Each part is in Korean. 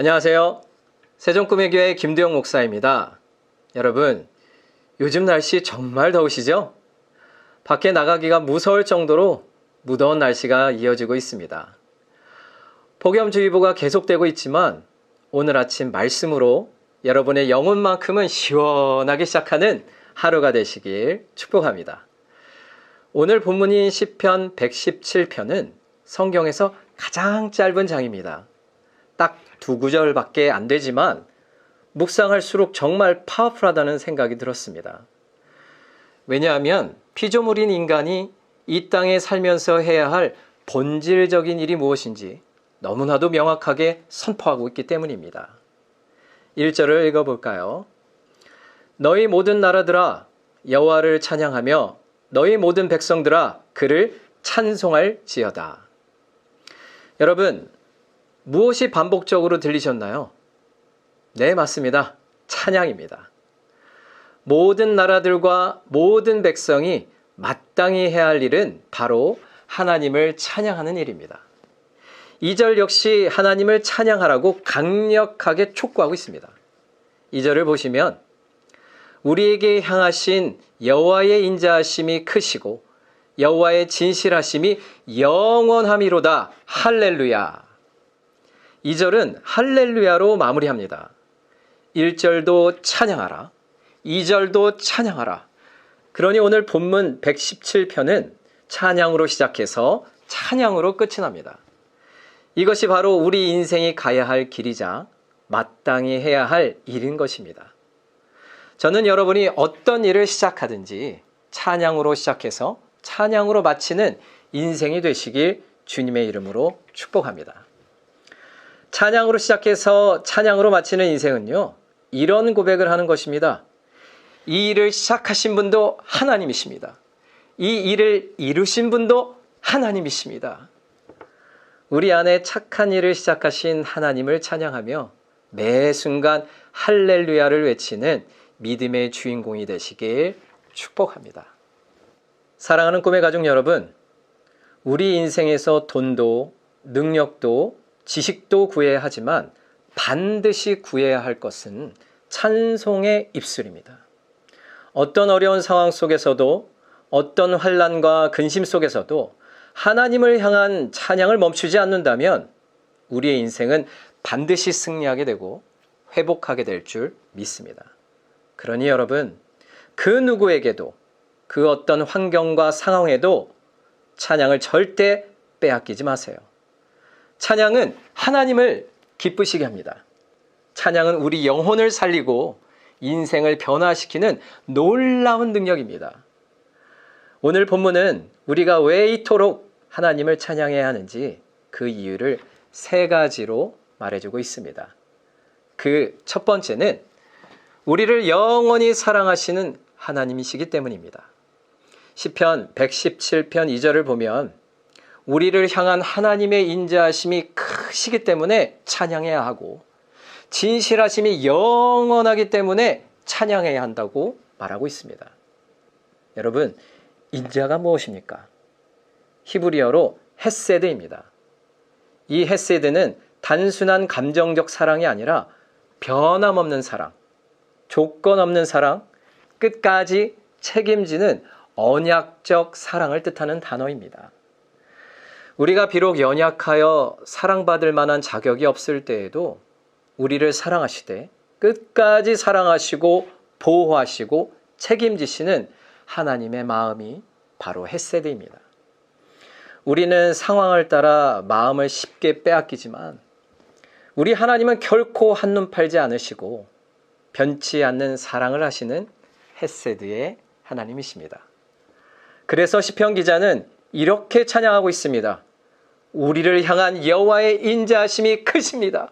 안녕하세요. 세종꿈의교회 김두영 목사입니다. 여러분, 요즘 날씨 정말 더우시죠? 밖에 나가기가 무서울 정도로 무더운 날씨가 이어지고 있습니다. 폭염주의보가 계속되고 있지만 오늘 아침 말씀으로 여러분의 영혼만큼은 시원하게 시작하는 하루가 되시길 축복합니다. 오늘 본문인 시편 117편은 성경에서 가장 짧은 장입니다. 딱 2구절밖에 안 되지만 묵상할수록 정말 파워풀하다는 생각이 들었습니다. 왜냐하면 피조물인 인간이 이 땅에 살면서 해야 할 본질적인 일이 무엇인지 너무나도 명확하게 선포하고 있기 때문입니다. 1절을 읽어볼까요? 너희 모든 나라들아 여호와를 찬양하며 너희 모든 백성들아 그를 찬송할지어다. 여러분, 무엇이 반복적으로 들리셨나요? 네, 맞습니다. 찬양입니다. 모든 나라들과 모든 백성이 마땅히 해야 할 일은 바로 하나님을 찬양하는 일입니다. 2절 역시 하나님을 찬양하라고 강력하게 촉구하고 있습니다. 2절을 보시면 우리에게 향하신 여호와의 인자하심이 크시고 여호와의 진실하심이 영원함이로다. 할렐루야. 2절은 할렐루야로 마무리합니다. 1절도 찬양하라. 2절도 찬양하라. 그러니 오늘 본문 117편은 찬양으로 시작해서 찬양으로 끝이 납니다. 이것이 바로 우리 인생이 가야 할 길이자 마땅히 해야 할 일인 것입니다. 저는 여러분이 어떤 일을 시작하든지 찬양으로 시작해서 찬양으로 마치는 인생이 되시길 주님의 이름으로 축복합니다. 찬양으로 시작해서 찬양으로 마치는 인생은요, 이런 고백을 하는 것입니다. 이 일을 시작하신 분도 하나님이십니다. 이 일을 이루신 분도 하나님이십니다. 우리 안에 착한 일을 시작하신 하나님을 찬양하며 매 순간 할렐루야를 외치는 믿음의 주인공이 되시길 축복합니다. 사랑하는 꿈의 가족 여러분, 우리 인생에서 돈도 능력도 지식도 구해야 하지만 반드시 구해야 할 것은 찬송의 입술입니다. 어떤 어려운 상황 속에서도 어떤 환난과 근심 속에서도 하나님을 향한 찬양을 멈추지 않는다면 우리의 인생은 반드시 승리하게 되고 회복하게 될 줄 믿습니다. 그러니 여러분, 그 누구에게도 그 어떤 환경과 상황에도 찬양을 절대 빼앗기지 마세요. 찬양은 하나님을 기쁘시게 합니다. 찬양은 우리 영혼을 살리고 인생을 변화시키는 놀라운 능력입니다. 오늘 본문은 우리가 왜 이토록 하나님을 찬양해야 하는지 그 이유를 3가지로 말해주고 있습니다. 그 첫 번째는 우리를 영원히 사랑하시는 하나님이시기 때문입니다. 시편 117편 2절을 보면 우리를 향한 하나님의 인자하심이 크시기 때문에 찬양해야 하고 진실하심이 영원하기 때문에 찬양해야 한다고 말하고 있습니다. 여러분, 인자가 무엇입니까? 히브리어로 헤세드입니다. 이 헤세드는 단순한 감정적 사랑이 아니라 변함없는 사랑, 조건 없는 사랑, 끝까지 책임지는 언약적 사랑을 뜻하는 단어입니다. 우리가 비록 연약하여 사랑받을 만한 자격이 없을 때에도 우리를 사랑하시되 끝까지 사랑하시고 보호하시고 책임지시는 하나님의 마음이 바로 헤세드입니다. 우리는 상황을 따라 마음을 쉽게 빼앗기지만 우리 하나님은 결코 한눈 팔지 않으시고 변치 않는 사랑을 하시는 헤세드의 하나님이십니다. 그래서 시편 기자는 이렇게 찬양하고 있습니다. 우리를 향한 여호와의 인자하심이 크십니다.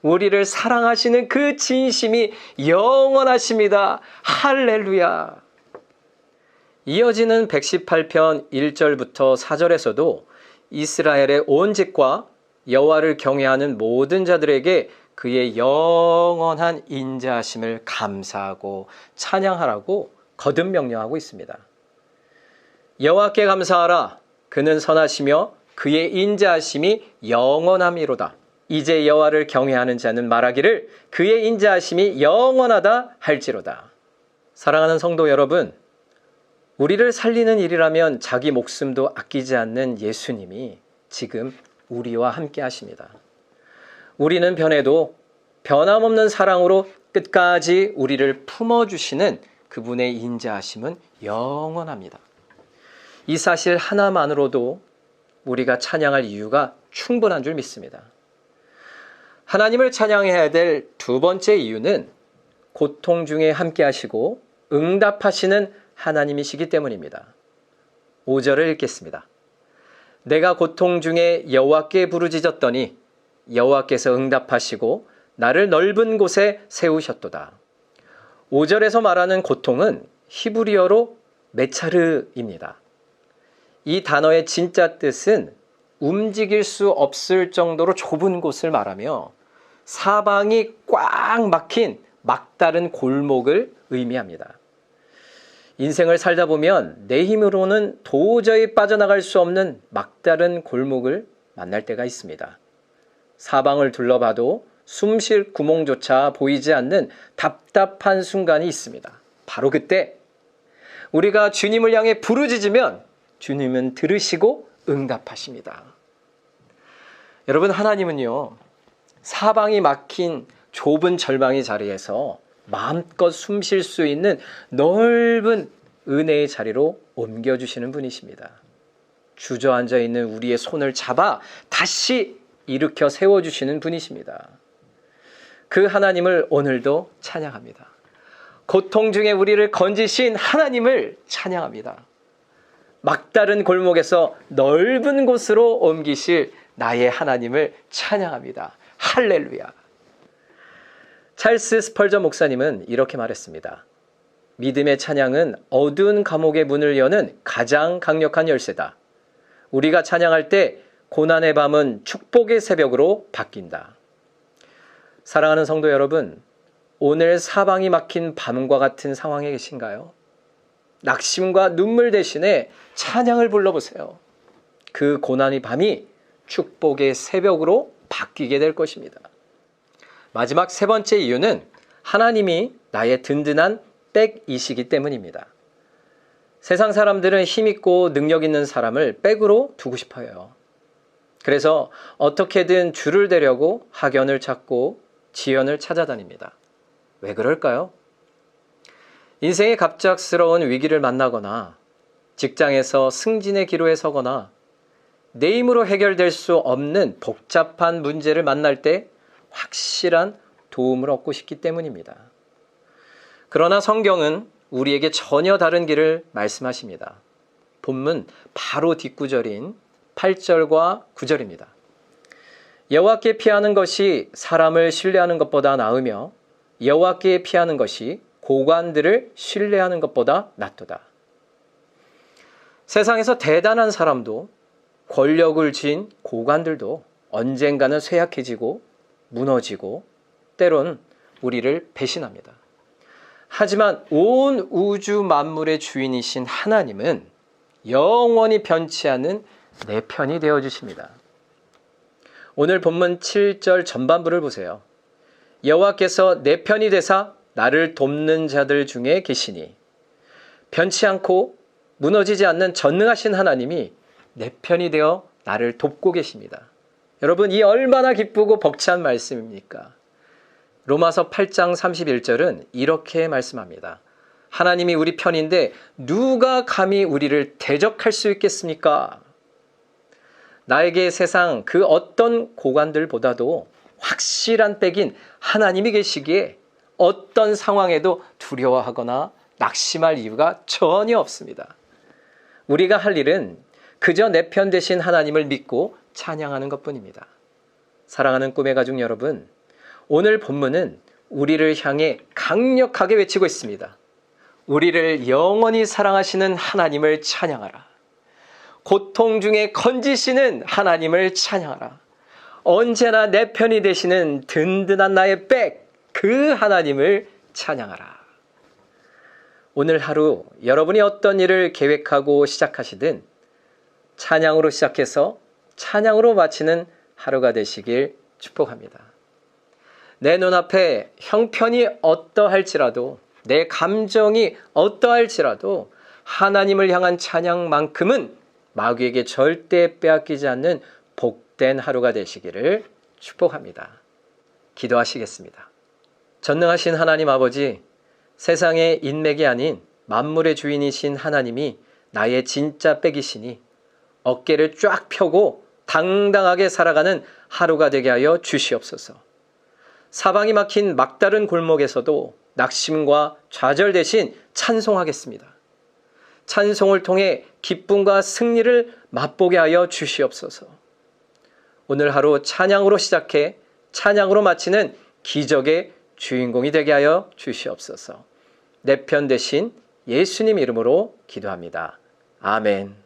우리를 사랑하시는 그 진심이 영원하십니다. 할렐루야. 이어지는 118편 1절부터 4절에서도 이스라엘의 온 집과 여호와를 경외하는 모든 자들에게 그의 영원한 인자하심을 감사하고 찬양하라고 거듭 명령하고 있습니다. 여호와께 감사하라. 그는 선하시며 그의 인자하심이 영원함이로다. 이제 여호와를 경외하는 자는 말하기를 그의 인자하심이 영원하다 할지로다. 사랑하는 성도 여러분, 우리를 살리는 일이라면 자기 목숨도 아끼지 않는 예수님이 지금 우리와 함께 하십니다. 우리는 변해도 변함없는 사랑으로 끝까지 우리를 품어주시는 그분의 인자하심은 영원합니다. 이 사실 하나만으로도 우리가 찬양할 이유가 충분한 줄 믿습니다. 하나님을 찬양해야 될 두 번째 이유는 고통 중에 함께 하시고 응답하시는 하나님이시기 때문입니다. 5절을 읽겠습니다. 내가 고통 중에 여호와께 부르짖었더니 여호와께서 응답하시고 나를 넓은 곳에 세우셨도다. 5절에서 말하는 고통은 히브리어로 메차르입니다. 이 단어의 진짜 뜻은 움직일 수 없을 정도로 좁은 곳을 말하며 사방이 꽉 막힌 막다른 골목을 의미합니다. 인생을 살다 보면 내 힘으로는 도저히 빠져나갈 수 없는 막다른 골목을 만날 때가 있습니다. 사방을 둘러봐도 숨 쉴 구멍조차 보이지 않는 답답한 순간이 있습니다. 바로 그때 우리가 주님을 향해 부르짖으면 주님은 들으시고 응답하십니다. 여러분, 하나님은요, 사방이 막힌 좁은 절망의 자리에서 마음껏 숨 쉴 수 있는 넓은 은혜의 자리로 옮겨주시는 분이십니다. 주저앉아 있는 우리의 손을 잡아 다시 일으켜 세워주시는 분이십니다. 그 하나님을 오늘도 찬양합니다. 고통 중에 우리를 건지신 하나님을 찬양합니다. 막다른 골목에서 넓은 곳으로 옮기실 나의 하나님을 찬양합니다. 할렐루야. 찰스 스펄전 목사님은 이렇게 말했습니다. 믿음의 찬양은 어두운 감옥의 문을 여는 가장 강력한 열쇠다. 우리가 찬양할 때 고난의 밤은 축복의 새벽으로 바뀐다. 사랑하는 성도 여러분, 오늘 사방이 막힌 밤과 같은 상황에 계신가요? 낙심과 눈물 대신에 찬양을 불러보세요. 그 고난의 밤이 축복의 새벽으로 바뀌게 될 것입니다. 마지막 세 번째 이유는 하나님이 나의 든든한 백이시기 때문입니다. 세상 사람들은 힘있고 능력 있는 사람을 백으로 두고 싶어요. 그래서 어떻게든 줄을 대려고 학연을 찾고 지연을 찾아다닙니다. 왜 그럴까요? 인생의 갑작스러운 위기를 만나거나 직장에서 승진의 기로에 서거나 내 힘으로 해결될 수 없는 복잡한 문제를 만날 때 확실한 도움을 얻고 싶기 때문입니다. 그러나 성경은 우리에게 전혀 다른 길을 말씀하십니다. 본문 바로 뒷구절인 8절과 9절입니다. 여호와께 피하는 것이 사람을 신뢰하는 것보다 나으며 여호와께 피하는 것이 고관들을 신뢰하는 것보다 낫도다. 세상에서 대단한 사람도 권력을 쥔 고관들도 언젠가는 쇠약해지고 무너지고 때론 우리를 배신합니다. 하지만 온 우주 만물의 주인이신 하나님은 영원히 변치 않는 내 편이 되어주십니다. 오늘 본문 7절 전반부를 보세요. 여호와께서 내 편이 되사 나를 돕는 자들 중에 계시니 변치 않고 무너지지 않는 전능하신 하나님이 내 편이 되어 나를 돕고 계십니다. 여러분, 이 얼마나 기쁘고 벅찬 말씀입니까? 로마서 8장 31절은 이렇게 말씀합니다. 하나님이 우리 편인데 누가 감히 우리를 대적할 수 있겠습니까? 나에게 세상 그 어떤 고관들보다도 확실한 백인 하나님이 계시기에 어떤 상황에도 두려워하거나 낙심할 이유가 전혀 없습니다. 우리가 할 일은 그저 내 편 되신 하나님을 믿고 찬양하는 것뿐입니다. 사랑하는 꿈의 가족 여러분, 오늘 본문은 우리를 향해 강력하게 외치고 있습니다. 우리를 영원히 사랑하시는 하나님을 찬양하라. 고통 중에 건지시는 하나님을 찬양하라. 언제나 내 편이 되시는 든든한 나의 백, 그 하나님을 찬양하라. 오늘 하루 여러분이 어떤 일을 계획하고 시작하시든 찬양으로 시작해서 찬양으로 마치는 하루가 되시길 축복합니다. 내 눈앞에 형편이 어떠할지라도, 내 감정이 어떠할지라도 하나님을 향한 찬양만큼은 마귀에게 절대 빼앗기지 않는 복된 하루가 되시기를 축복합니다. 기도하시겠습니다. 전능하신 하나님 아버지, 세상의 인맥이 아닌 만물의 주인이신 하나님이 나의 진짜 백이시니 어깨를 쫙 펴고 당당하게 살아가는 하루가 되게 하여 주시옵소서. 사방이 막힌 막다른 골목에서도 낙심과 좌절 대신 찬송하겠습니다. 찬송을 통해 기쁨과 승리를 맛보게 하여 주시옵소서. 오늘 하루 찬양으로 시작해 찬양으로 마치는 기적의 주인공이 되게 하여 주시옵소서. 내 편 되신 예수님 이름으로 기도합니다. 아멘.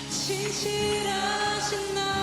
진실하신 나의